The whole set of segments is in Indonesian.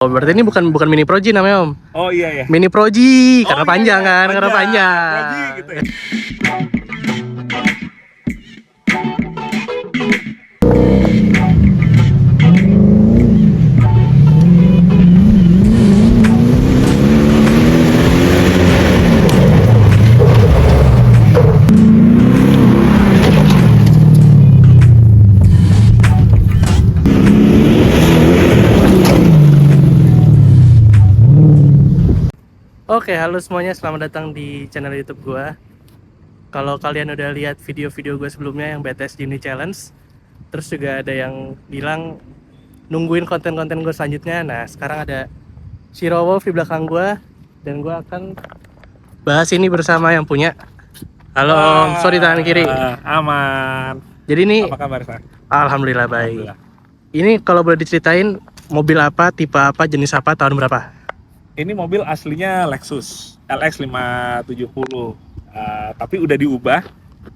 Oh, berarti ini bukan Mini Pro G namanya, Om. Oh iya ya. Mini Pro G karena panjang kan, karena panjang. Proji gitu ya. Oke, halo semuanya, selamat datang di channel YouTube gua. Kalau kalian udah lihat video-video gue sebelumnya yang BTS Genie Challenge, terus juga ada yang bilang nungguin konten-konten gue selanjutnya. Nah, sekarang ada Shiro Wolf di belakang gue, dan gue akan bahas ini bersama yang punya. Halo Om, sorry tangan kiri. Aman. Jadi ini, Apa kabar, Sa? alhamdulillah baik. Alhamdulillah. Ini kalau boleh diceritain, mobil apa, tipe apa, jenis apa, tahun berapa? Ini mobil aslinya Lexus LX 570, tapi udah diubah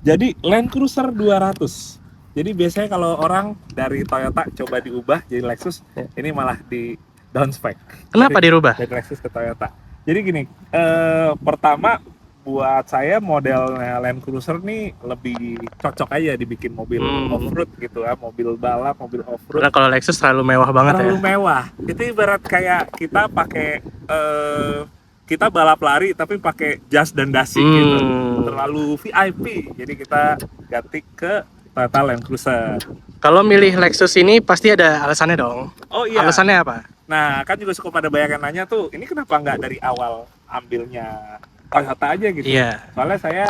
jadi Land Cruiser 200. Jadi biasanya kalau orang dari Toyota coba diubah jadi Lexus, ini malah di down spec. Kenapa dirubah? Dari Lexus ke Toyota. Jadi gini, pertama buat saya modelnya Land Cruiser nih lebih cocok aja dibikin mobil off-road gitu ya, mobil balap, mobil off-road. Karena kalau Lexus terlalu mewah banget Terlalu ya. mewah. Itu ibarat kayak kita pakai kita balap lari tapi pakai jas dan dasi gitu. Terlalu VIP. Jadi kita ganti ke Toyota Land Cruiser. Kalau milih Lexus ini pasti ada alasannya dong. Oh iya. Alasannya apa? Nah, kan juga suka pada banyak yang nanya tuh, ini kenapa nggak dari awal ambilnya Toyota aja gitu. Iya. Soalnya saya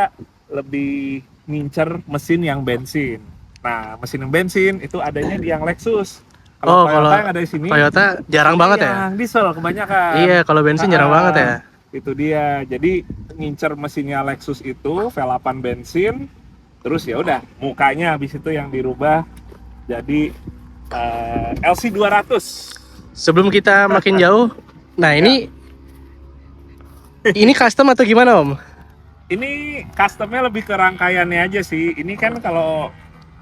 lebih ngincer mesin yang bensin. Nah, mesin yang bensin itu adanya di yang Lexus. Kalau Toyota yang ada di sini, Toyota jarang banget ya. yang diesel kebanyakan. Iya, kalau bensin jarang banget ya. Itu dia. Jadi ngincer mesinnya Lexus itu V8 bensin. Terus ya udah, mukanya habis itu yang dirubah jadi LC 200. Sebelum kita makin jauh, nah ini custom atau gimana Om? Ini customnya lebih ke rangkaiannya aja sih. Ini kan kalau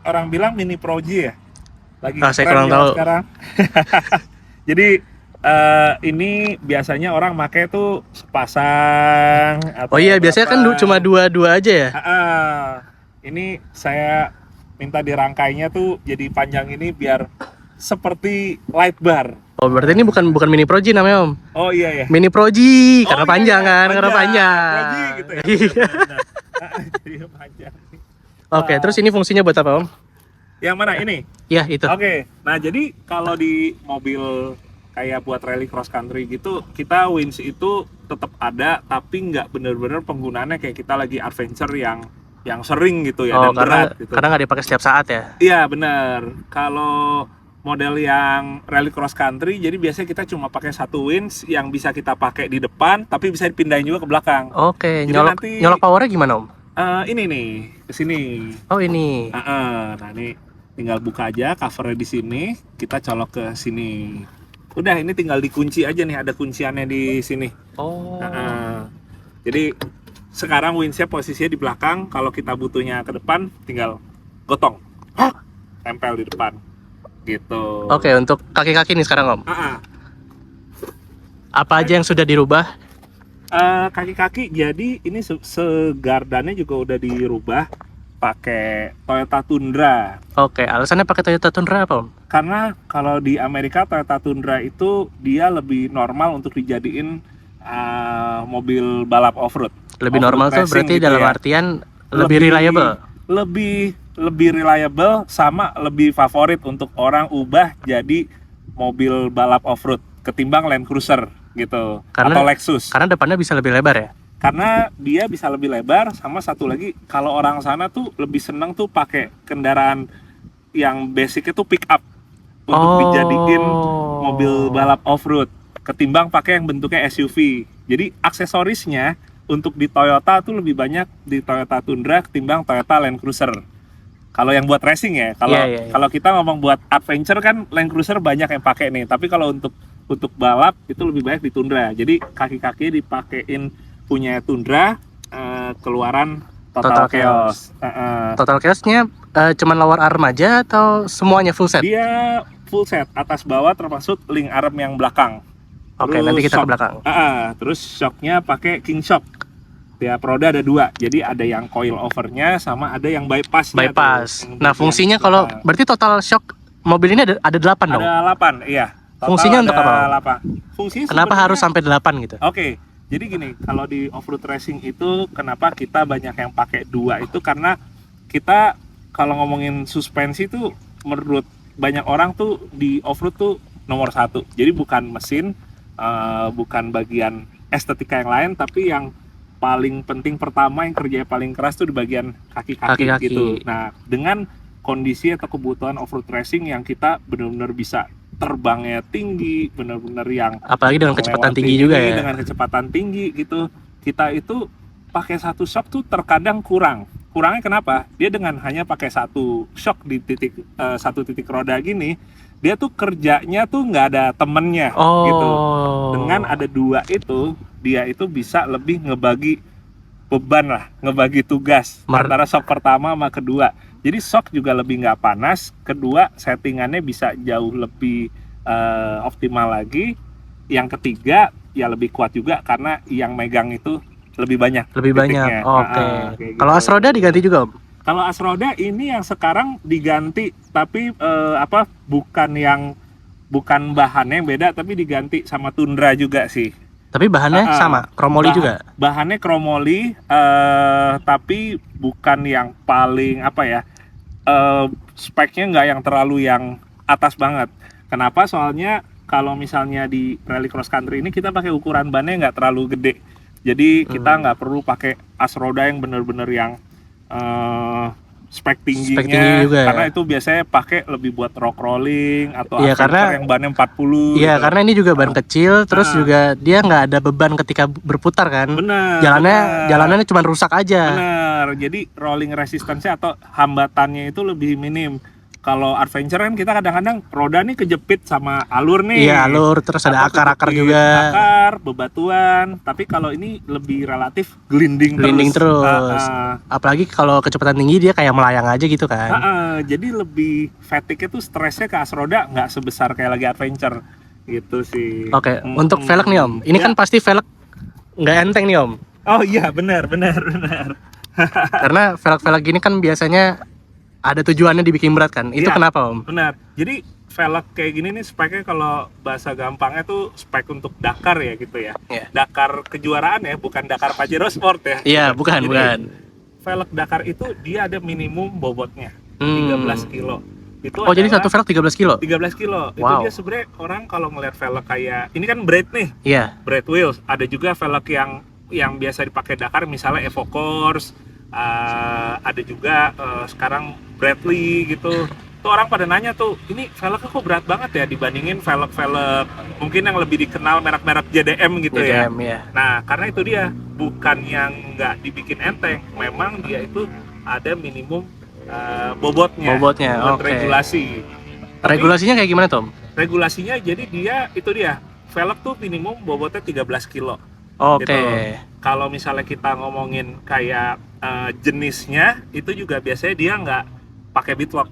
orang bilang Mini Pro G ya. Lagi saya keren kurang ya tahu. Sekarang. Jadi ini biasanya orang make tuh sepasang atau Oh iya, biasanya kan cuma dua aja ya. Ini saya minta dirangkainya tuh jadi panjang ini biar seperti light bar. Oh, berarti ini bukan Mini Pro G namanya Om. Oh iya ya. Mini Pro G karena panjang kan, karena panjang. Pro G gitu ya. Iya. Jadi panjang. Oke, terus ini fungsinya buat apa Om? Yang mana ini? Iya, itu. Oke, nah jadi kalau di mobil kayak buat rally cross country gitu, kita winch itu tetap ada, tapi nggak bener-bener penggunaannya kayak kita lagi adventure yang sering gitu ya, dan berat gitu. Karena nggak dipakai setiap saat ya. Iya bener. Kalau model yang rally cross country, jadi biasanya kita cuma pakai satu winch yang bisa kita pakai di depan, tapi bisa dipindahin juga ke belakang. Oke, Jadi nyolok powernya gimana Om? Ini nih, ke sini. Oh ini. Nah ini tinggal buka aja covernya di sini, kita colok ke sini. Udah, ini tinggal dikunci aja nih, ada kunciannya di sini. Oh. Jadi sekarang winchnya posisinya di belakang, kalau kita butuhnya ke depan tinggal gotong, tempel di depan gitu. Oke, untuk kaki-kaki nih sekarang Om. Apa aja yang sudah dirubah? Kaki-kaki, jadi ini segardannya juga udah dirubah pakai Toyota Tundra. Oke, alasannya pakai Toyota Tundra apa Om? Karena kalau di Amerika Toyota Tundra itu dia lebih normal untuk dijadiin mobil balap off-road. Lebih normal tuh berarti gitu dalam artian lebih reliable. Lebih reliable, sama lebih favorit untuk orang ubah jadi mobil balap off-road ketimbang Land Cruiser gitu, atau Lexus. Karena depannya bisa lebih lebar ya? Karena dia bisa lebih lebar, sama satu lagi kalau orang sana tuh lebih seneng tuh pakai kendaraan yang basicnya tuh pick up untuk dijadiin mobil balap off-road ketimbang pakai yang bentuknya SUV. Jadi aksesorisnya untuk di Toyota tuh lebih banyak di Toyota Tundra ketimbang Toyota Land Cruiser. Kalau yang buat racing ya, kalau kita ngomong buat adventure kan Land Cruiser banyak yang pakai nih. Tapi kalau untuk balap itu lebih banyak di Tundra. Jadi kaki-kaki dipakein punya Tundra, keluaran Total Chaos. Total Chaosnya cuman lower arm aja atau semuanya full set? Dia full set, atas bawah termasuk link arm yang belakang. Oke, Terus nanti kita ke shock. belakang. Terus shocknya pakai king shock. Tiap roda ada 2. Jadi ada yang coil overnya sama ada yang bypassnya. Bypass. Tuh, yang Nah, bagian fungsinya kalau belakang. berarti total shock mobil ini ada 8 dong. Ada 8, iya. Total Fungsinya untuk ada apa, Om? 8. Fungsinya Kenapa sebenarnya- harus sampai 8 gitu? Oke, jadi gini, kalau di off-road racing itu kenapa kita banyak yang pakai 2 itu karena kita kalau ngomongin suspensi tuh menurut banyak orang tuh di off-road tuh nomor 1. Jadi bukan mesin, bukan bagian estetika yang lain, tapi yang paling penting pertama yang kerjanya paling keras tuh di bagian kaki-kaki Kaki-kaki. gitu. Nah, dengan kondisi atau kebutuhan off-road racing yang kita benar-benar bisa terbangnya tinggi, benar-benar yang Apalagi dengan kecepatan melewati tinggi juga ya. dengan kecepatan tinggi gitu, kita itu pakai satu shock tuh terkadang kurangnya kenapa? Dia dengan hanya pakai satu shock di satu titik roda gini, dia tuh kerjanya tuh nggak ada temennya gitu. Dengan ada 2 itu, dia itu bisa lebih ngebagi beban lah, ngebagi tugas antara shock pertama sama kedua. Jadi shock juga lebih nggak panas, kedua settingannya bisa jauh lebih optimal lagi. Yang ketiga ya lebih kuat juga karena yang megang itu lebih banyak. Lebih banyak. titiknya. Oke. Kayak Kalau gitu. as roda diganti juga, Om? Kalau as roda ini yang sekarang diganti, tapi bukan bahannya yang beda, tapi diganti sama Tundra juga sih. Tapi bahannya sama, kromoli juga. Bahannya kromoli, tapi bukan yang paling speknya nggak yang terlalu yang atas banget. Kenapa? Soalnya kalau misalnya di rally cross country ini kita pakai ukuran bannya nggak terlalu gede, jadi kita nggak perlu pakai as roda yang bener-bener yang spek tingginya, tinggi juga, karena ya? Itu biasanya pakai lebih buat rock rolling atau Iya, adventure yang bannya 40. Iya, gitu. karena ini juga ban kecil, terus juga dia nggak ada beban ketika berputar kan. Bener. Jalanannya cuma rusak aja. Bener, jadi rolling resistance-nya atau hambatannya itu lebih minim. Kalau adventure kan kita kadang-kadang roda nih kejepit sama alur nih. Iya, alur, terus ada Atau akar-akar kejepit juga. Akar, bebatuan. Tapi kalau ini lebih relatif glinding terus. Apalagi kalau kecepatan tinggi dia kayak melayang aja gitu kan. Jadi lebih fatigue itu stresnya ke as roda nggak sebesar kayak lagi adventure gitu sih. Oke, untuk velg nih Om. Ini kan pasti velg nggak enteng nih Om. Oh iya, benar. Karena velg-velg gini kan biasanya ada tujuannya dibikin berat kan. Itu Iya, kenapa Om? Benar. Jadi velg kayak gini nih speknya kalau bahasa gampangnya tuh spek untuk Dakar ya gitu ya. Iya. Dakar kejuaraan ya, bukan Dakar Pajero Sport ya. Iya, bukan. Velg Dakar itu dia ada minimum bobotnya 13 kilo. Itu jadi satu velg 13 kilo? 13 kilo. Itu Wow. dia sebenarnya orang kalau ngeliat velg kayak ini kan braid nih. Iya. Braid wheels. Ada juga velg yang biasa dipakai Dakar misalnya Evo Course. Ada juga sekarang Bradley gitu. Tuh orang pada nanya tuh, ini velgnya kok berat banget ya dibandingin velg-velg mungkin yang lebih dikenal merek-merek JDM gitu ya. Iya. Nah, karena itu dia bukan yang nggak dibikin enteng, memang dia itu ada minimum bobotnya. Oke. Regulasi. Regulasinya kayak gimana Tom? Regulasinya jadi itu dia. Velg tuh minimum bobotnya 13 kilo. Oke. Gitu. Kalau misalnya kita ngomongin kayak jenisnya, itu juga biasanya dia nggak pakai bitlock.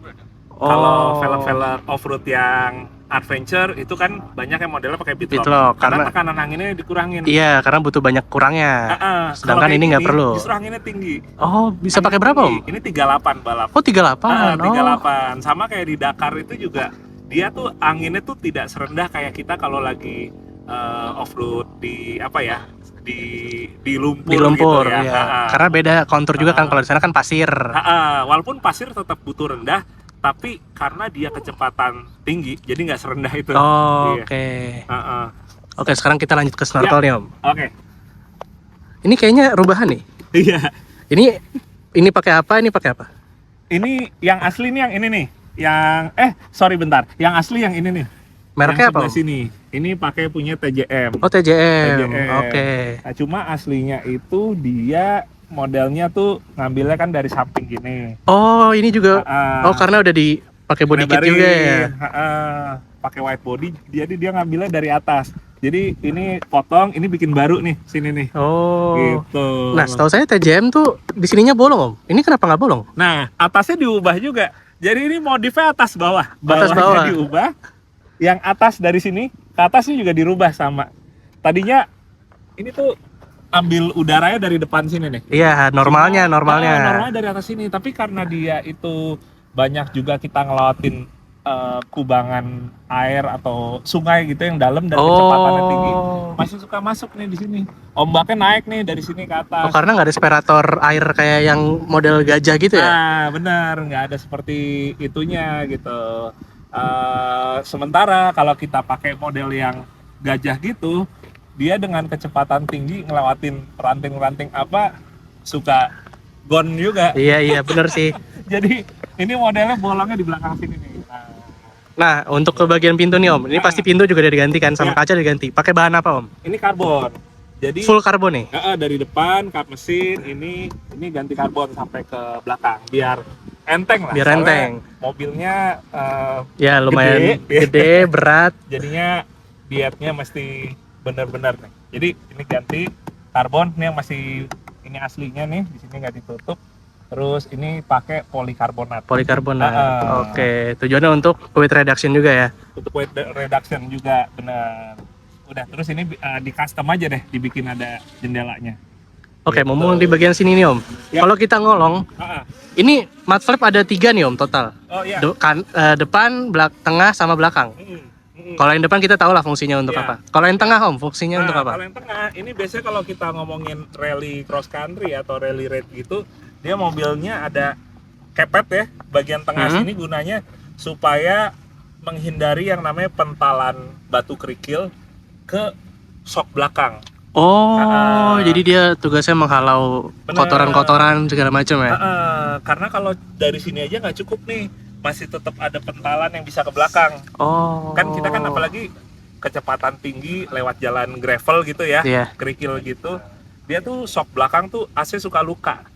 Kalau velg-velg off-road yang adventure itu kan banyak yang modelnya pakai bitlock. Karena tekanan anginnya dikurangin. Iya, karena butuh banyak kurangnya. Sedangkan ini nggak perlu. Justru anginnya tinggi. Oh, bisa pakai berapa Om? Ini 38 balap. Oh, 38. 38. Sama kayak di Dakar itu juga dia tuh anginnya tuh tidak serendah kayak kita kalau lagi off-road di di lumpur gitu ya. Ya. Karena beda kontur juga kan, kalau di sana kan pasir. Walaupun pasir tetap butuh rendah, tapi karena dia kecepatan tinggi jadi nggak serendah itu. Oke, sekarang kita lanjut ke snorkel nih Om. Oke. Ini kayaknya rubahan nih. Iya. Ini pakai apa? Ini pakai apa? Ini yang asli nih, yang ini nih. Bentar. Yang asli yang ini nih. Mereknya apa? Sini. Ini pakai punya TJM. Oh, TJM. Oke. Nah, cuma aslinya itu dia modelnya tuh ngambilnya kan dari samping gini. Oh, ini juga. Karena udah dipakai body kit juga ya. Pakai white body, jadi dia ngambilnya dari atas. Jadi ini potong, ini bikin baru nih sini nih. Oh. Gitu. Nah, setahu saya TJM tuh di sininya bolong Om. Ini kenapa nggak bolong? Nah, atasnya diubah juga. Jadi ini modifnya atas bawah. Atas bawah diubah. Yang atas dari sini ke atasnya juga dirubah sama. Tadinya ini tuh ambil udaranya dari depan sini nih. Iya, normalnya. Normalnya dari atas sini, tapi karena dia itu banyak juga kita ngelewatin kubangan air atau sungai gitu yang dalam dan kecepatannya tinggi, masih suka masuk nih di sini. Ombaknya naik nih dari sini ke atas. Oh, karena nggak ada separator air kayak yang model gajah gitu ya? Nah, benar, nggak ada seperti itunya gitu. Sementara kalau kita pakai model yang gajah gitu, dia dengan kecepatan tinggi ngelewatin ranting-ranting apa suka gone juga. Iya bener sih. Jadi ini modelnya bolongnya di belakang sini nih. Nah, untuk ke bagian pintu nih Om, ini pasti pintu juga udah diganti kan, sama kaca diganti. Pakai bahan apa Om? Ini karbon. Jadi Full karbon nih? dari depan kap mesin ini ganti karbon sampai ke belakang biar enteng lah. Biar enteng. Mobilnya Ya lumayan gede, berat. Jadinya dietnya mesti benar-benar nih. Jadi ini ganti karbon, ini yang masih ini aslinya nih, di sini nggak ditutup. Terus ini pakai polikarbonat. Oke, tujuannya untuk weight reduction juga ya? Untuk weight reduction juga, benar. Udah, terus ini di custom aja deh, dibikin ada jendelanya. Oke, ngomong di bagian sini nih Om. Ya. Kalau kita ngolong, ini mud flap ada 3 nih Om total. Oh iya. Depan, tengah, sama belakang. Kalau yang depan kita tahu lah fungsinya untuk apa. Kalau yang tengah Om, fungsinya untuk apa? Kalau yang tengah, ini biasanya kalau kita ngomongin rally cross country atau rally raid gitu, dia mobilnya ada kepet ya, bagian tengah sini gunanya supaya menghindari yang namanya pentalan batu kerikil ke sok belakang. Jadi dia tugasnya menghalau kotoran-kotoran segala macam ya? Karena kalau dari sini aja nggak cukup nih, masih tetap ada pentalan yang bisa ke belakang. Kan kita kan apalagi kecepatan tinggi lewat jalan gravel gitu ya, kerikil gitu, dia tuh sok belakang tuh AC suka luka.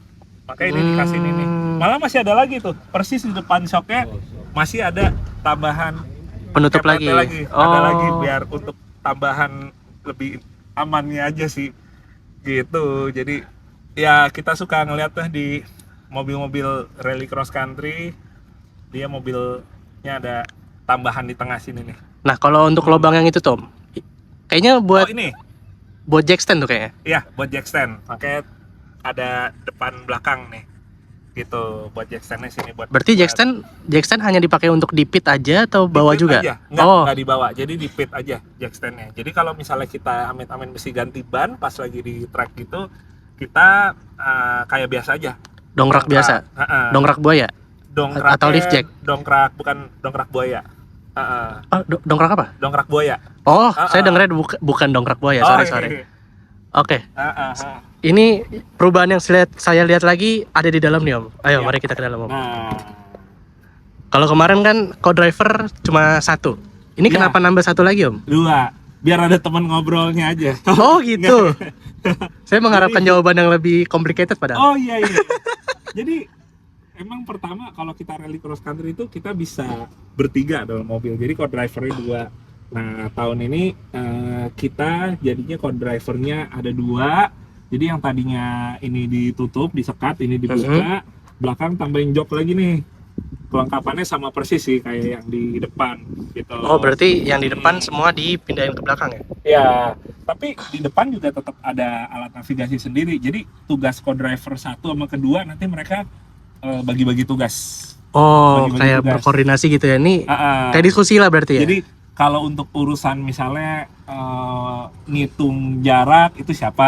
Makanya ini dikasih ini. Malah masih ada lagi tuh, persis di depan shocknya masih ada tambahan penutup lagi. Ada lagi biar untuk tambahan lebih amannya aja sih gitu. Jadi ya kita suka ngeliat tuh di mobil-mobil rally cross country, dia mobilnya ada tambahan di tengah sini nih. Nah, kalau untuk lubang yang itu Tom, kayaknya buat ini buat jack stand tuh kayaknya. Iya, buat jack stand. Makanya ada depan belakang nih gitu, buat jack standnya sini buat. Berarti jack stand hanya dipakai untuk di pit aja atau bawa juga? Aja. Nggak dibawa, jadi di pit aja jack standnya. Jadi kalau misalnya kita amit-amit mesti ganti ban pas lagi di track gitu, kita kayak biasa aja. Dongkrak biasa? Dongkrak buaya? Atau lift jack? Dongkrak, bukan dongkrak buaya. Dongkrak apa? Dongkrak buaya. Saya dengarnya bukan dongkrak buaya, sorry. Oke. Ini perubahan yang saya lihat lagi ada di dalam nih Om. Ayo mari kita ke dalam Om. Kalau kemarin kan co-driver cuma 1. Ini kenapa nambah 1 lagi Om? 2. Biar ada teman ngobrolnya aja. Oh gitu. Saya mengharapkan jawaban yang lebih complicated padahal. Oh iya. Jadi emang pertama kalau kita rally cross country itu kita bisa bertiga dalam mobil. Jadi co-drivernya 2. Nah tahun ini kita jadinya co-drivernya ada 2. Jadi yang tadinya ini ditutup, disekat, ini dibuka, belakang tambahin jok lagi nih. Kelengkapannya sama persis sih kayak yang di depan gitu. Oh berarti yang di depan semua dipindahin ke belakang ya? Ya, tapi di depan juga tetap ada alat navigasi sendiri. Jadi tugas co-driver 1 sama kedua nanti mereka bagi-bagi tugas. Kayak berkoordinasi gitu ya? Ini kayak diskusi lah berarti ya? Jadi kalau untuk urusan misalnya ngitung jarak itu siapa,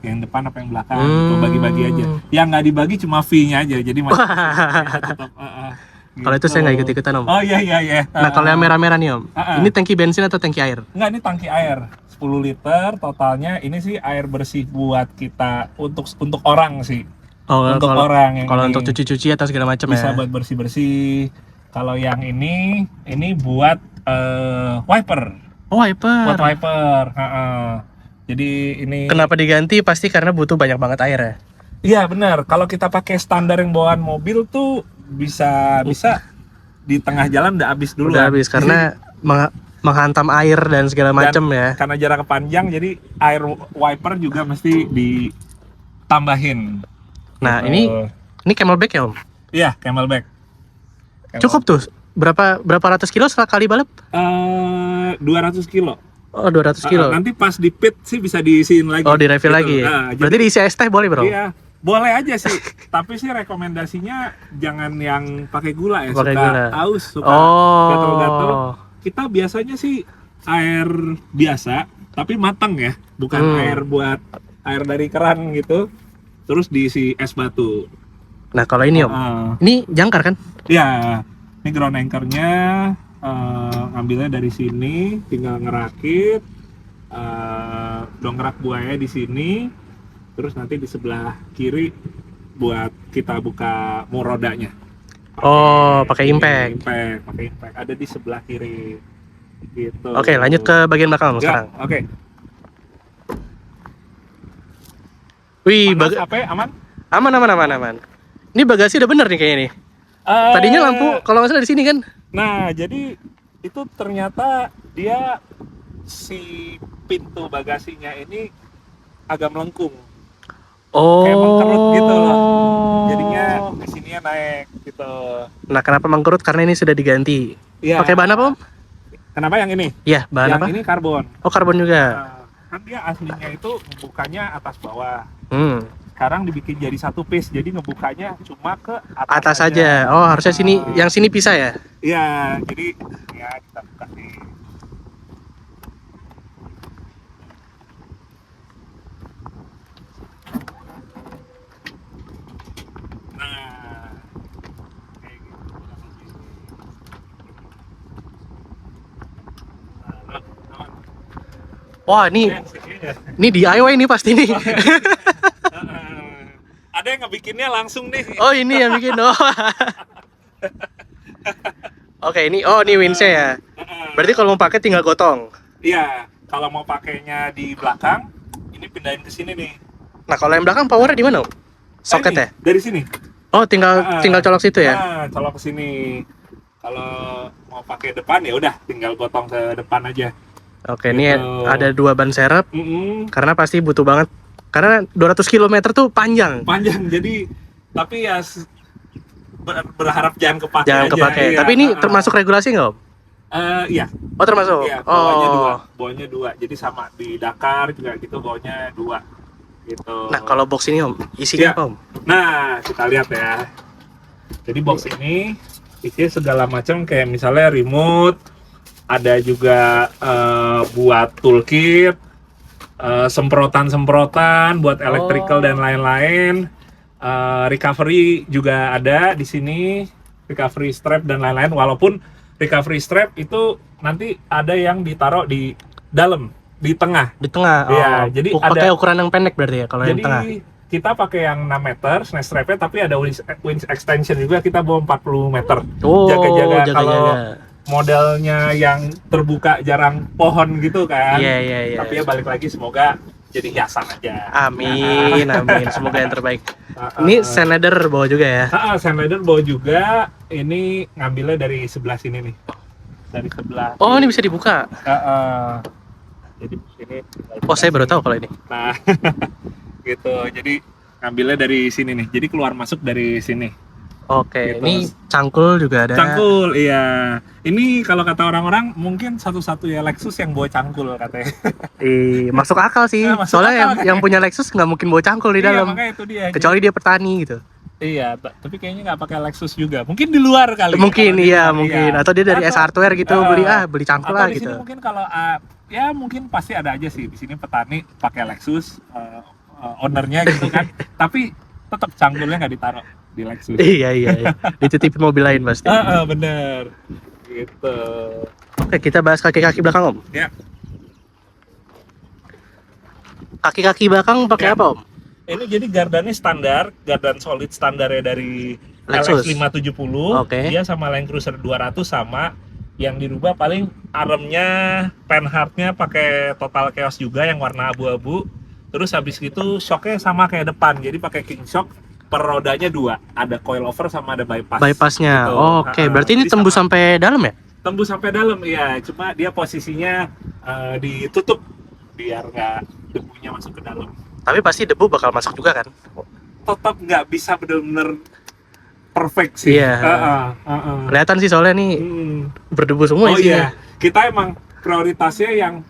yang depan apa yang belakang, gitu, bagi-bagi aja. Yang nggak dibagi cuma fee-nya aja, jadi masih tetap. Gitu. Kalau itu saya nggak ikut-ikutan Om. Oh iya. Nah kalau yang merah-merah nih Om, ini tangki bensin atau tangki air? Enggak, ini tangki air 10 liter totalnya. Ini sih air bersih buat kita untuk orang sih. Untuk orang yang kalau untuk cuci-cuci atau segala macam ya. Bisa buat bersih-bersih. Kalau yang ini buat wiper. Buat wiper. Jadi ini. Kenapa diganti? Pasti karena butuh banyak banget air ya. Iya benar. Kalau kita pakai standar yang bawaan mobil tuh bisa di tengah jalan udah habis dulu. Udah habis karena menghantam air dan segala macam ya. Karena jarak panjang jadi air wiper juga mesti ditambahin. Nah, ini camelback ya, Om? Iya, camelback. Cukup tuh. Berapa ratus kilo sekali balap? 200 kilo. Oh, 200 kilo. Nanti pas di pit sih bisa diisiin lagi. Oh, di refill gitu. lagi. Berarti Jadi, diisi es teh boleh, Bro? iya, boleh aja sih. Tapi sih rekomendasinya jangan yang pakai gula ya, Pakai suka gula. haus, suka Oh. gatel-gatel. Kita biasanya sih air biasa, tapi matang ya, bukan air buat air dari keran gitu. Terus diisi es batu. Nah, kalau ini Om, ini jangkar kan? Ya, ini ground anchor-nya ngambilnya dari sini, tinggal ngerakit, dongkrak buaya di sini, terus nanti di sebelah kiri buat kita buka mur rodanya. Pakai impact. Pakai impact. Ada di sebelah kiri. Gitu. Oke, lanjut ke bagian belakang Om Ya, sekarang. oke. Wih, Panas, HP aman? aman. Ini bagasi udah bener nih kayaknya nih. Tadinya lampu kalau nggak salah di sini kan? Nah, jadi itu ternyata dia si pintu bagasinya ini agak melengkung. Kayak mengkerut gitu loh. Jadinya di sininya naik gitu. Nah, kenapa mengkerut? Karena ini sudah diganti. Ya. Pakai bahan apa Om? Kenapa yang ini? Iya, bahan yang apa? ini karbon. Oh, karbon juga. Kan dia aslinya itu ngebukanya atas bawah. Sekarang Dibikin jadi satu piece, jadi ngebukanya cuma ke atas aja. Oh, harusnya sini, yang sini pisah ya? Iya, jadi ya kita buka nih. Nah, kayak gitu. Wah, ini DIY nih pasti nih. Ada yang ngebikinnya langsung nih. Oh, ini yang bikin. Oh. Oke, ini winch-nya ya. Berarti kalau mau pakai tinggal gotong. Iya, kalau mau pakainya di belakang, ini pindahin ke sini nih. Nah, kalau yang belakang powernya di mana? Soket ya? Dari sini. Oh, tinggal colok situ ya? Nah, colok ke sini. Kalau mau pakai depan ya udah tinggal gotong ke depan aja. Oke, gitu. ini ada 2 ban serep. Karena pasti butuh banget. Karena 200 km tuh panjang. Panjang, jadi tapi ya berharap jangan kepake Jangan aja. kepake. Iya, Tapi ini termasuk regulasi nggak Om? Iya. Oh, termasuk? Iya, bawahnya dua. Jadi sama di Dakar juga gitu, bawahnya 2. Gitu. Nah, kalau box ini Om, isinya apa Om? Nah, kita lihat ya. Jadi box ini isinya segala macam kayak misalnya remote, ada juga buat toolkit, semprotan-semprotan buat electrical dan lain-lain. Recovery juga ada di sini, recovery strap dan lain-lain. Walaupun recovery strap itu nanti ada yang ditaruh di dalam, di tengah. Di tengah. Iya, jadi pakai ada ukuran yang pendek berarti ya kalau yang tengah. Jadi kita pakai yang 6 meter snare strapnya, tapi ada winch extension juga, kita bawa 40 meter. Jaga-jaga kalau modelnya yang terbuka jarang pohon gitu kan. Iya. Tapi ya balik lagi semoga jadi hiasan aja. Amin. Semoga yang terbaik. Ini Schneider bawa juga ya? Schneider bawa juga. Ini ngambilnya dari sebelah sini nih. Dari sebelah. Oh, ini bisa dibuka. Jadi ini. Oh, saya baru tahu kalau ini. Nah, gitu. Jadi ngambilnya dari sini nih. Jadi keluar masuk dari sini. Oke, Gitu. ini cangkul juga ada. Cangkul, iya. Ini kalau kata orang-orang mungkin satu-satunya Lexus yang bawa cangkul katanya. Masuk akal sih. Masuk Soalnya akal, yang punya Lexus nggak mungkin bawa cangkul di dalam. Makanya itu dia. Kecuali dia petani gitu. Iya, tapi kayaknya nggak pakai Lexus juga. Mungkin di luar kali. Mungkin mungkin. Atau dia dari S Hardware gitu beli cangkul lah gitu. Atau di sini mungkin kalau ya mungkin pasti ada aja sih di sini petani pakai Lexus, ownernya gitu kan. Tapi tetap cangkulnya nggak ditaruh di Lexus. Iya. Dititipin mobil lain pasti. Bener. Gitu. Oke, kita bahas kaki-kaki belakang Om. Ya. Kaki-kaki belakang pakai apa Om? Ini jadi gardannya standar, gardan solid standarnya dari Lexus LX570. Oke. Dia sama Land Cruiser 200 sama. Yang dirubah paling armnya, panhardnya pakai Total Chaos juga yang warna abu-abu. Terus habis itu shocknya sama kayak depan, jadi pakai king shock. Per rodanya 2, ada coilover sama ada bypass. Bypassnya. Gitu. Oke, berarti ini tembus sampai dalam ya? Tembus sampai dalam, iya. Cuma dia posisinya ditutup biar nggak debunya masuk ke dalam. Tapi pasti debu bakal masuk juga kan? Tetap nggak bisa benar-benar perfect sih. Iya. Kelihatan sih soalnya nih berdebu semua isinya. Iya, kita emang prioritasnya yang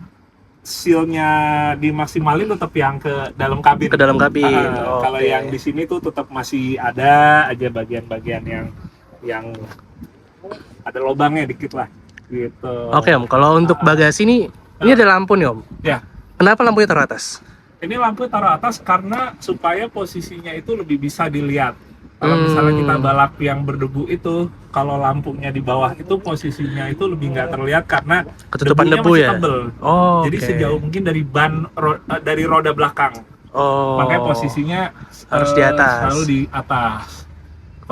seal-nya dimaksimalin tetap yang ke dalam kabin. Ke dalam kabin. Kalau Oke. yang di sini tuh tetap masih ada aja bagian-bagian yang ada lubangnya dikit lah gitu. Oke Om, kalau untuk bagasi ini ada lampu nih Om. Ya, Kenapa lampunya taruh atas? ini lampu taruh atas karena supaya posisinya itu lebih bisa dilihat. Kalau misalnya kita balap yang berdebu itu, kalau lampunya di bawah itu posisinya itu lebih nggak terlihat karena Ketutupan debunya debu masih ya? tebel. Oh, Jadi oke. sejauh mungkin dari dari roda belakang. Oh. Makanya posisinya harus di atas. selalu di atas.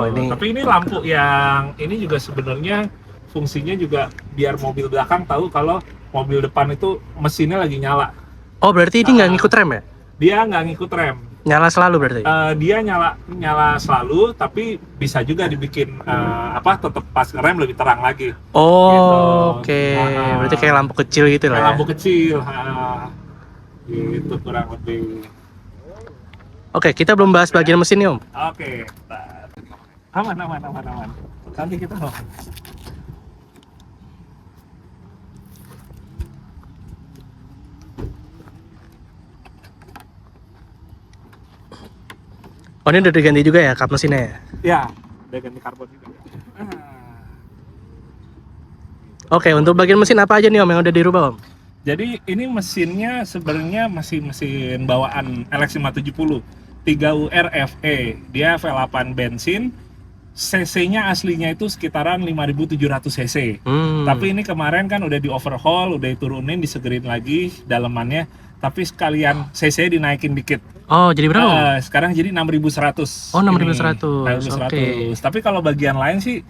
Oh, ini. Tapi ini lampu yang ini juga sebenarnya fungsinya juga biar mobil belakang tahu kalau mobil depan itu mesinnya lagi nyala. Oh, berarti ini nggak ngikut rem ya? Dia nggak ngikut rem. Nyala selalu berarti? Dia nyala selalu, tapi bisa juga dibikin tetap pas ngerem lebih terang lagi. Oh, Gitu. oke. Berarti kayak lampu kecil gitu lah Kayak ya? lampu kecil, gitu kurang lebih. Oke, kita belum bahas bagian mesin nih Om. Oke, aman. Nanti kita ngomong. Oh, ini udah diganti juga ya kap mesinnya ya? Ya, udah ganti karbon juga. Oke, untuk bagian mesin apa aja nih Om yang udah dirubah Om? Jadi ini mesinnya sebenarnya masih mesin bawaan LX570 3UR FE. Dia V8 bensin. CC-nya aslinya itu sekitaran 5.700 cc. Tapi ini kemarin kan udah di overhaul, udah diturunin, disegerin lagi dalemannya. Tapi sekalian CC dinaikin dikit. Oh, jadi berapa Om? Sekarang jadi 6.100. Oh, 6.100. Oke. Tapi kalau bagian lain sih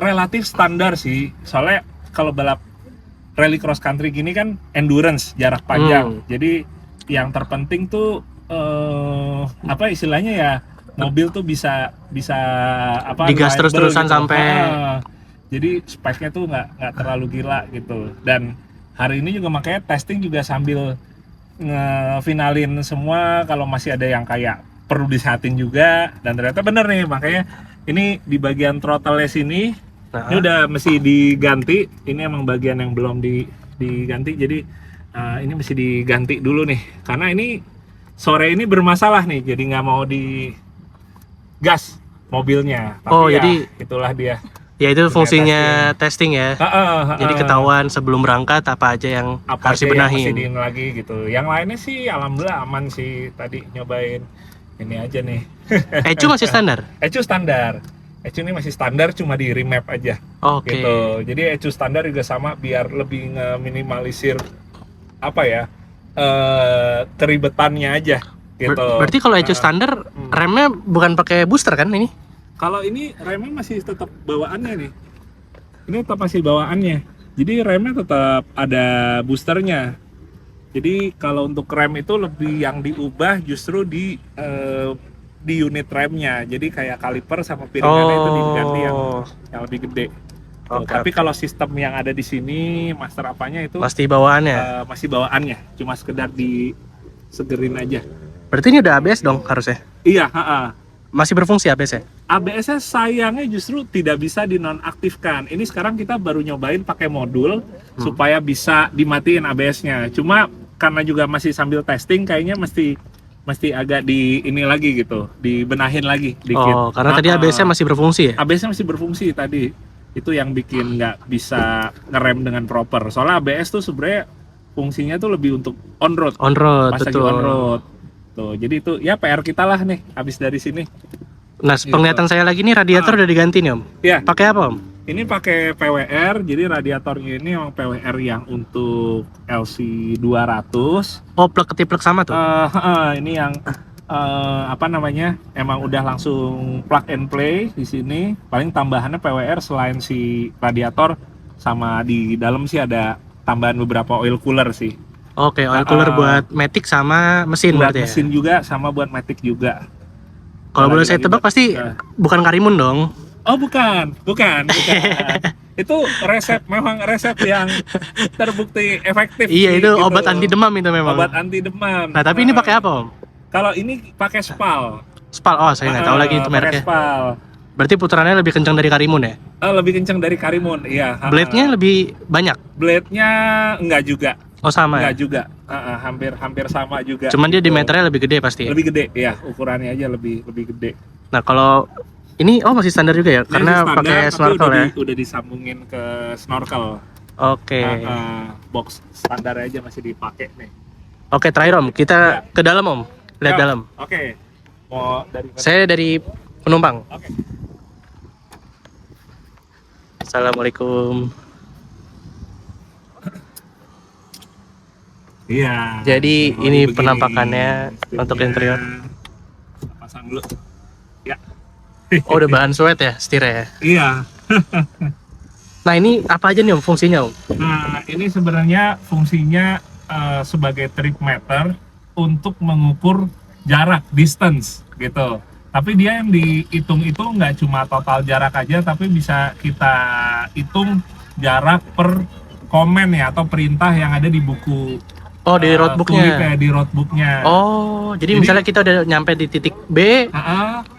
relatif standar sih. Soalnya kalau balap rally cross country gini kan endurance, jarak panjang. Jadi yang terpenting tuh apa istilahnya ya, mobil tuh bisa digas terus-terusan gitu. sampai jadi spike-nya tuh nggak terlalu gila gitu. Dan hari ini juga makanya testing juga sambil ngefinalin semua, kalau masih ada yang kayak perlu disehatin juga, dan ternyata bener nih. Makanya ini di bagian throttle sini ini udah mesti diganti. Ini emang bagian yang belum diganti, jadi ini mesti diganti dulu nih karena ini sore ini bermasalah nih, jadi nggak mau digas mobilnya. Tapi oh, ya, jadi itulah dia. Ya itu fungsinya testing ya. Jadi ketahuan sebelum berangkat apa aja yang harus dibenahin. Yang lagi gitu. Yang lainnya sih alhamdulillah aman sih. Tadi nyobain ini aja nih. ECU masih standar? ECU standar. ECU ini masih standar, cuma di remap aja. Oke. Gitu. Jadi ECU standar juga sama biar lebih minimalisir keribetannya aja. Gitu. Berarti kalau ECU standar remnya bukan pakai booster kan ini? Kalau ini remnya masih tetap bawaannya nih. Ini tetap masih bawaannya. Jadi remnya tetap ada boosternya. Jadi kalau untuk rem itu lebih yang diubah justru di unit remnya. Jadi kayak kaliper sama piringannya itu diganti yang lebih gede. Tapi kalau sistem yang ada di sini, master apanya itu pasti bawaannya. masih bawaannya. Cuma sekedar disegerin aja. Berarti ini udah ABS dong harusnya? Iya, masih berfungsi ABS-nya? ABS-nya sayangnya justru tidak bisa dinonaktifkan. Ini sekarang kita baru nyobain pakai modul supaya bisa dimatiin ABS-nya. Cuma karena juga masih sambil testing, kayaknya mesti agak ini lagi gitu, dibenahin lagi dikit. Oh, karena tadi ABS-nya masih berfungsi ya? ABS-nya masih berfungsi tadi. Itu yang bikin nggak bisa ngerem dengan proper. Soalnya ABS tuh sebenarnya fungsinya tuh lebih untuk on road. On road, pas betul. lagi on road. Tuh, jadi itu ya PR kita lah nih habis dari sini. Nah, penglihatan saya lagi nih radiator udah diganti nih Om. Iya. Pakai apa Om? Ini pakai PWR, jadi radiatornya ini memang PWR yang untuk LC200. Oh, plug-ketiplek sama tuh? Ini yang emang udah langsung plug and play di sini. Paling tambahannya PWR selain si radiator, sama di dalam sih ada tambahan beberapa oil cooler sih. Oke, oil cooler buat Matic sama mesin buat berarti mesin ya? juga, sama buat Matic juga. Kalau boleh saya tebak pasti bukan Karimun dong? Oh bukan. Itu memang resep yang terbukti efektif. Iya, itu obat anti demam itu memang. Obat anti demam. Nah, tapi ini pakai apa Om? Kalau ini pakai Spal. Spal, oh saya nggak tahu lagi itu mereknya. Spal. Berarti putarannya lebih kencang dari Karimun ya? Lebih kencang dari Karimun, iya. Blade-nya lebih banyak? Blade-nya enggak juga. Oh sama ya? Enggak juga, hampir sama juga. Cuman dia gitu. diameternya lebih gede pasti ya? Lebih gede, ya ukurannya aja lebih gede. Nah kalau ini masih standar juga ya? Ini Karena standar, pakai tapi snorkel ya? udah disambungin ke snorkel. Oke. Box standar aja masih dipakai nih. Oke, terakhir Om, kita ke dalam Om. Lihat Ya, dalam. Oke. Mau dari mana? Saya dari penumpang. Oke. Assalamualaikum. Iya. Jadi kurang ini lebih begini. penampakannya untuk Setirnya interior. Pasang dulu. Ya. Oh, udah bahan sweat ya setirnya ya? Iya. Nah ini apa aja nih Om fungsinya Om? Nah, ini sebenarnya fungsinya sebagai trip meter untuk mengukur jarak, distance gitu. Tapi dia yang dihitung itu nggak cuma total jarak aja, tapi bisa kita hitung jarak per komen ya atau perintah yang ada di buku. Oh di roadbooknya. Di roadbooknya. Oh jadi misalnya kita udah nyampe di titik B.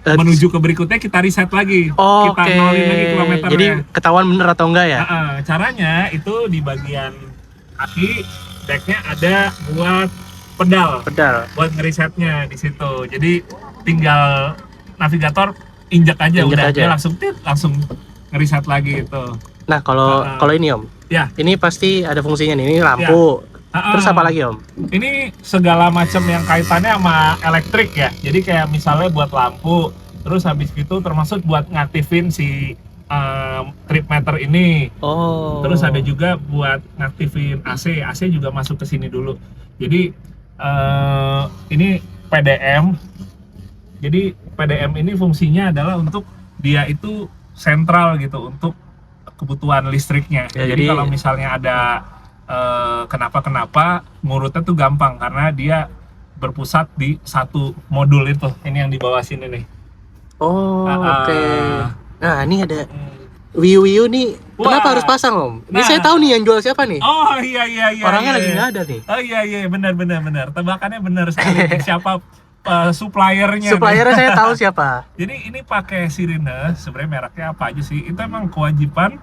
Menuju ke berikutnya kita reset lagi. Kita nolin lagi kilometernya. Jadi ketahuan bener atau enggak ya? Caranya itu di bagian kaki decknya ada buat pedal. Buat ngerisetnya di situ. Jadi tinggal navigator injak aja dia langsung ngeriset lagi itu. Nah kalau ini Om, ya ini pasti ada fungsinya nih. Ini lampu. Terus apa lagi Om? Ini segala macam yang kaitannya sama elektrik ya. Jadi kayak misalnya buat lampu, terus habis itu termasuk buat ngaktifin si trip meter ini. Terus ada juga buat ngaktifin AC. AC juga masuk ke sini dulu. Jadi ini PDM. Jadi PDM ini fungsinya adalah untuk dia itu sentral gitu untuk kebutuhan listriknya. Jadi kalau misalnya ada kenapa ngurutnya tuh gampang karena dia berpusat di satu modul itu. Ini yang di bawah sini nih. Oke. Nah ini ada Wii nih. Kenapa harus pasang Om? Ini saya tahu nih yang jual siapa nih. Oh iya. Orangnya lagi nggak ada nih. Oh iya benar. Tebakannya benar sekali. Siapa suppliernya? Suppliernya saya tahu siapa. Jadi ini pakai sirine. Sebenarnya mereknya apa aja sih? Itu emang kewajiban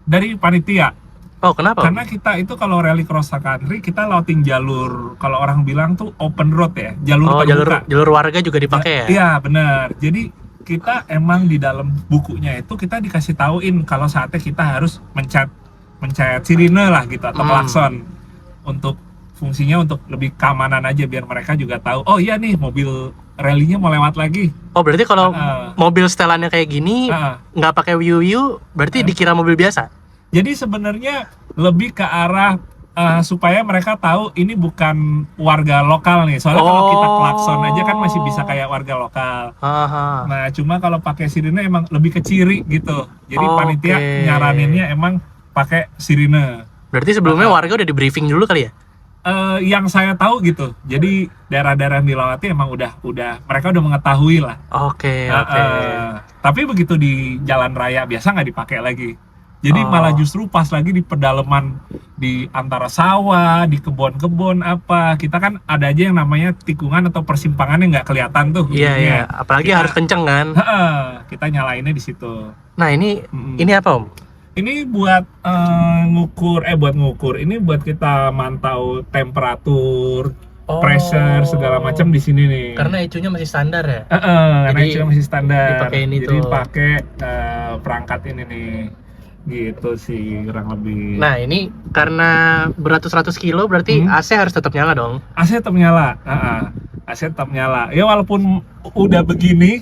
dari panitia. Oh kenapa? Karena kita itu kalau rally cross country kita lautin jalur, kalau orang bilang tuh open road ya, jalur terbuka. Jalur warga juga dipakai ya? Iya benar. Jadi kita emang di dalam bukunya itu kita dikasih tauin kalau saatnya kita harus mencet sirine lah gitu atau klakson untuk fungsinya untuk lebih keamanan aja biar mereka juga tahu. Oh iya nih mobil rally-nya mau lewat lagi. Oh berarti kalau mobil setelannya kayak gini nggak pakai Wiu berarti dikira mobil biasa? Jadi sebenarnya lebih ke arah supaya mereka tahu ini bukan warga lokal nih. Soalnya kalau kita klakson aja kan masih bisa kayak warga lokal. Nah, cuma kalau pakai sirine emang lebih ke ciri gitu. Jadi panitia nyaraninnya emang pakai sirine. Berarti sebelumnya warga udah di briefing dulu kali ya? Yang saya tahu gitu. Jadi daerah-daerah yang dilewati emang udah mereka udah mengetahui lah. Oke. Tapi begitu di jalan raya biasa nggak dipakai lagi. Jadi malah justru pas lagi di pedalaman di antara sawah, di kebun-kebun apa, kita kan ada aja yang namanya tikungan atau persimpangan yang nggak kelihatan tuh. Iya. Apalagi harus kenceng kan? Kita nyalainnya di situ. Nah ini apa Om? Ini buat ngukur. Ini buat kita mantau temperatur, pressure segala macam di sini nih. Karena ECU-nya masih standar ya? Karena ECU-nya masih standar. Jadi pakai perangkat ini nih. Gitu sih kurang lebih. Nah ini karena beratus-ratus kilo berarti AC harus tetap nyala dong? AC tetap nyala. AC tetap nyala. Ya walaupun udah begini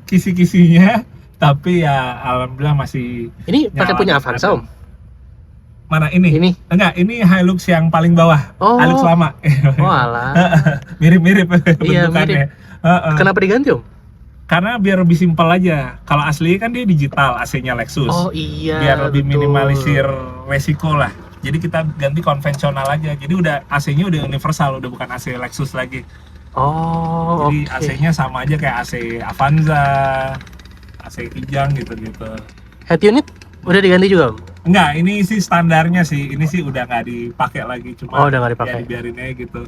kisi-kisinya, tapi ya alhamdulillah masih. Ini pakai punya Avanza Om? Mana ini? Enggak, ini Hilux yang paling bawah. Hilux lama. Oh alah. Mirip-mirip bentukannya. Kenapa diganti Om? Karena biar lebih simpel aja. Kalau asli kan dia digital AC-nya Lexus. Oh iya. Biar lebih minimalisir resiko lah. Jadi kita ganti konvensional aja. Jadi udah AC-nya udah universal, udah bukan AC Lexus lagi. Jadi AC-nya sama aja kayak AC Avanza, AC Kijang gitu-gitu. Head unit udah diganti juga Om? Enggak, ini sih standarnya sih. Ini sih udah nggak dipakai lagi. Cuma udah nggak dipakai. Ya dibiarin aja gitu.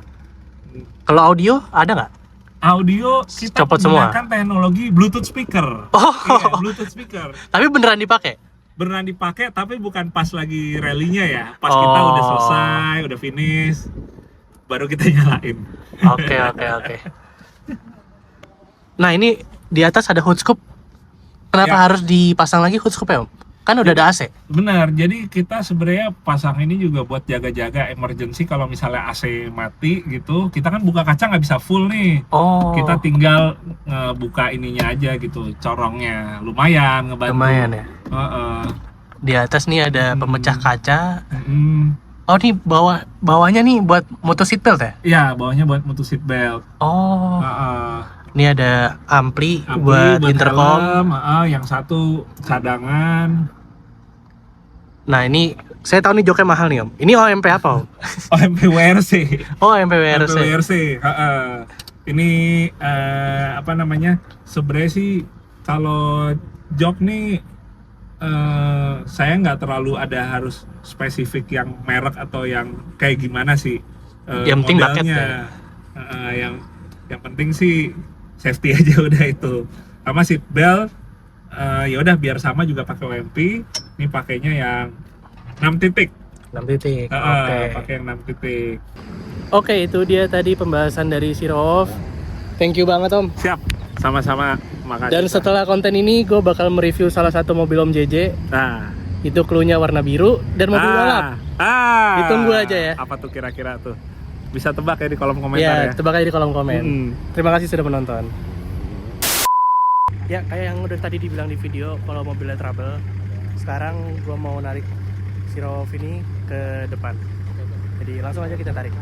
Kalau audio ada nggak? Audio kita menggunakan teknologi Bluetooth speaker. Iya, Bluetooth speaker. Tapi beneran dipakai? beneran dipakai tapi bukan pas lagi rally-nya ya. Pas kita udah selesai, udah finish, baru kita nyalain. Oke. Nah ini di atas ada hood scoop. Kenapa Ya. harus dipasang lagi hood scoop ya Om? Kan udah ada AC. Benar, jadi kita sebenarnya pasang ini juga buat jaga-jaga emergency kalau misalnya AC mati gitu. Kita kan buka kaca nggak bisa full nih. Oh. Kita tinggal buka ininya aja gitu, corongnya. Lumayan ngebantu. Lumayan ya. Heeh. Di atas nih ada pemecah kaca. Mm-mm. Oh nih bawahnya nih buat motor seat belt ya? Ya, bawahnya buat mutu seat belt. Oh. Heeh. Ini ada ampli Ampli buat intercom. helm, yang satu cadangan. Nah ini saya tahu nih joknya mahal nih Om. Ini OMP apa Om? OMP WRC. Oh OMP WRC. WRC. Ini apa namanya? Sebenarnya sih kalau jok nih saya nggak terlalu ada harus spesifik yang merek atau yang kayak gimana sih Yang penting bucket modelnya. ya? Yang penting sih safety aja udah itu. Sama seat belt ya udah biar sama juga pakai OMP. Ini pakainya yang 6 titik. 6 titik. Oke. Pakai yang 6 titik. Oke, itu dia tadi pembahasan dari Zero Off. Thank you banget Om. Siap. Sama-sama. Makasih. Dan setelah konten ini gue bakal mereview salah satu mobil Om JJ. Nah, Itu clue-nya warna biru dan mobil balap. Ditunggu aja ya. Apa tuh kira-kira tuh? Bisa tebak ya di kolom komentar Ya, ya. tebak aja di kolom komen. Terima kasih sudah menonton. Ya, kayak yang udah tadi dibilang di video, kalau mobilnya trouble, sekarang gue mau narik Zero Off ini ke depan. Jadi langsung aja kita tarik.